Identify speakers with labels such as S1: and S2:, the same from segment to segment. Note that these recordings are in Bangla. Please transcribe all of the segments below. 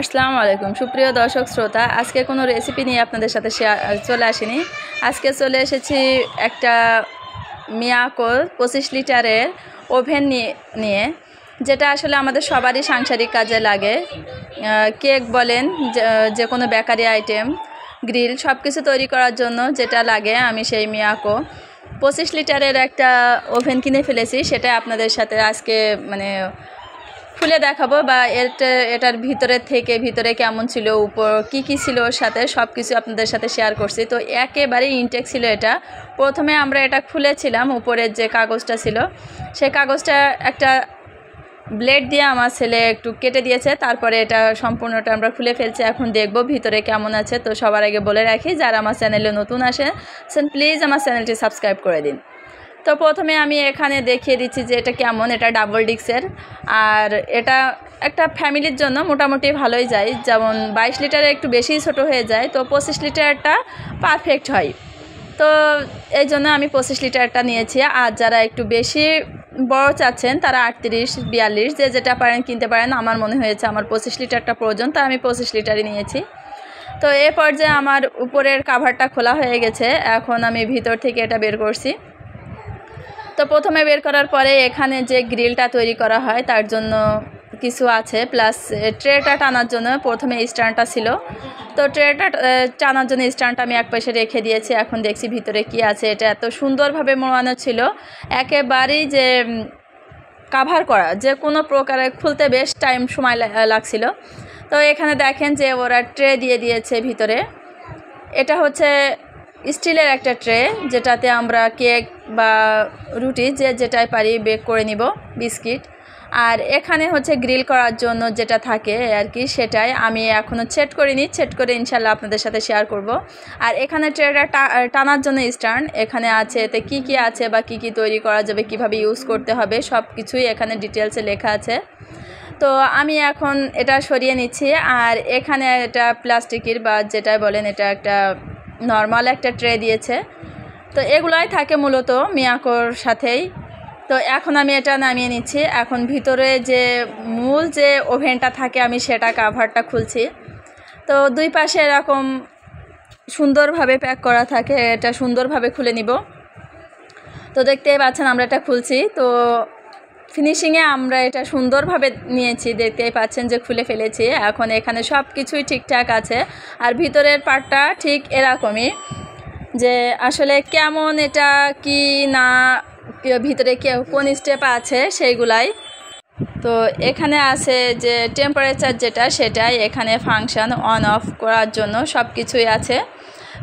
S1: আসসালামু আলাইকুম সুপ্রিয় দর্শক শ্রোতা। আজকে কোনো রেসিপি নিয়ে আপনাদের সাথে চলে আসিনি। আজকে চলে এসেছি একটা মিয়াকো 25 লিটারের ওভেন নিয়ে, যেটা আসলে আমাদের সবারই সাংসারিক কাজে লাগে। কেক বলেন, যে কোনো বেকারি আইটেম, গ্রিল, সব কিছু তৈরি করার জন্য যেটা লাগে, আমি সেই মিয়াকো 25 লিটারের একটা ওভেন কিনে ফেলেছি। সেটা আপনাদের সাথে আজকে খুলে দেখাবো, বা এটার ভিতরে কেমন ছিল, উপর কি ছিল, ওর সাথে সব কিছু আপনাদের সাথে শেয়ার করছি। তো একেবারেই ইনটেক ছিল এটা। প্রথমে আমরা এটা খুলেছিলাম, উপরের যে কাগজটা ছিল সেই কাগজটা একটা ব্লেড দিয়ে আমার ছেলে একটু কেটে দিয়েছে। তারপরে এটা সম্পূর্ণটা আমরা খুলে ফেলছি। এখন দেখব ভিতরে কেমন আছে। তো সবার আগে বলে রাখি, যারা আমার চ্যানেলে নতুন আসেন প্লিজ আমার চ্যানেলটি সাবস্ক্রাইব করে দিন। তো প্রথমে আমি এখানে দেখিয়ে দিচ্ছি যে এটা কেমন। এটা ডাবল ডিস্কের, আর এটা একটা ফ্যামিলির জন্য মোটামুটি ভালোই যায়। যেমন 22 লিটারে একটু বেশি ছোট হয়ে যায়, তো 25 লিটারটা পারফেক্ট হয়। তো এই জন্য আমি 25 লিটারটা নিয়েছি। আর যারা একটু বেশি বড় চাচ্ছেন তারা 38, 42 যে যেটা পারেন কিনতে পারেন। আমার মনে হয়েছে আমার 25 লিটারটা প্রয়োজন, তাই আমি 25 লিটারই নিয়েছি। তো এ পর্যায়ে আমার উপরের কাভারটা খোলা হয়ে গেছে। এখন আমি ভিতর থেকে এটা বের করছি। তো প্রথমে বের করার পরে এখানে যে গ্রিলটা তৈরি করা হয় তার জন্য কিছু আছে, প্লাস ট্রেটা টানার জন্য প্রথমে স্ট্যান্ডটা ছিল। তো ট্রেটা টানার জন্য স্ট্যান্ডটা আমি এক পাশে রেখে দিয়েছি। এখন দেখছি ভিতরে কি আছে। এটা এত সুন্দরভাবে মোড়ানো ছিল, একেবারেই যে কাভার করা, যে কোনো প্রকারে খুলতে বেশ সময় লাগছিল। তো এখানে দেখেন যে ওরা ট্রে দিয়ে দিয়েছে ভিতরে। এটা হচ্ছে স্টিলের একটা ট্রে, যেটাতে আমরা কেক বা রুটি যেটাই পারি বেক করে নিব, বিস্কিট। আর এখানে হচ্ছে গ্রিল করার জন্য যেটা থাকে আর কি, সেটাই আমি এখনও সেট করিনি। সেট করে ইনশাল্লাহ আপনাদের সাথে শেয়ার করব। আর এখানে ট্রেটা টানার জন্য স্ট্যান্ড এখানে আছে। এতে কি কি আছে বা কি কি তৈরি করা যাবে, কিভাবে ইউজ করতে হবে, সব কিছুই এখানে ডিটেলসে লেখা আছে। তো আমি এখন এটা সরিয়ে নিচ্ছি। আর এখানে এটা প্লাস্টিকের বা যেটাই বলেন, এটা একটা নর্মাল একটা ট্রে দিয়েছে। তো এগুলাই থাকে মূলত মিয়াকোর সাথেই। তো এখন আমি এটা নামিয়ে নিচ্ছি। এখন ভিতরে যে মূল যে ওভেনটা থাকে আমি সেটা কাভারটা খুলছি। তো দুই পাশে এরকম সুন্দরভাবে প্যাক করা থাকে, এটা সুন্দরভাবে খুলে নিব। তো দেখতেই পাচ্ছেন আমরা এটা খুলছি। তো ফিনিশিংয়ে আমরা এটা সুন্দরভাবে নিয়েছি, দেখতেই পাচ্ছেন যে খুলে ফেলেছি। এখন এখানে সব কিছুই ঠিকঠাক আছে। আর ভিতরের পার্টটা ঠিক এরকমই, যে আসলে কেমন এটা কি না, ভিতরে কোন স্টেপ আছে সেইগুলাই। তো এখানে আছে যে টেম্পারেচার যেটা, সেটাই এখানে ফাংশন অন অফ করার জন্য সব কিছুই আছে।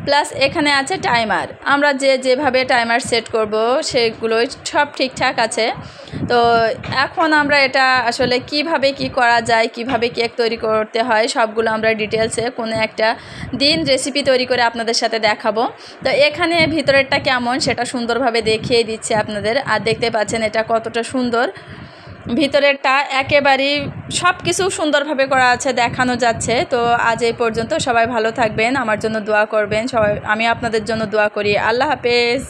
S1: প্লাস এখানে আছে টাইমার, আমরা যেভাবে টাইমার সেট করব সেগুলোই সব ঠিকঠাক আছে। তো এখন আমরা এটা আসলে কিভাবে কি করা যায়, কিভাবে কেক তৈরি করতে হয়, সবগুলো আমরা ডিটেলসে কোনো একটা দিন রেসিপি তৈরি করে আপনাদের সাথে দেখাবো। তো এখানে ভিতরেরটা কেমন সেটা সুন্দরভাবে দেখিয়ে দিচ্ছি আপনাদের। আর দেখতে পাচ্ছেন এটা কতটা সুন্দর, ভিতরেরটা একেবারেই সব কিছু সুন্দরভাবে করা আছে, দেখানো যাচ্ছে। তো আজ এই পর্যন্ত, সবাই ভালো থাকবেন, আমার জন্য দোয়া করবেন সবাই, আমি আপনাদের জন্য দোয়া করি। আল্লাহ হাফেজ।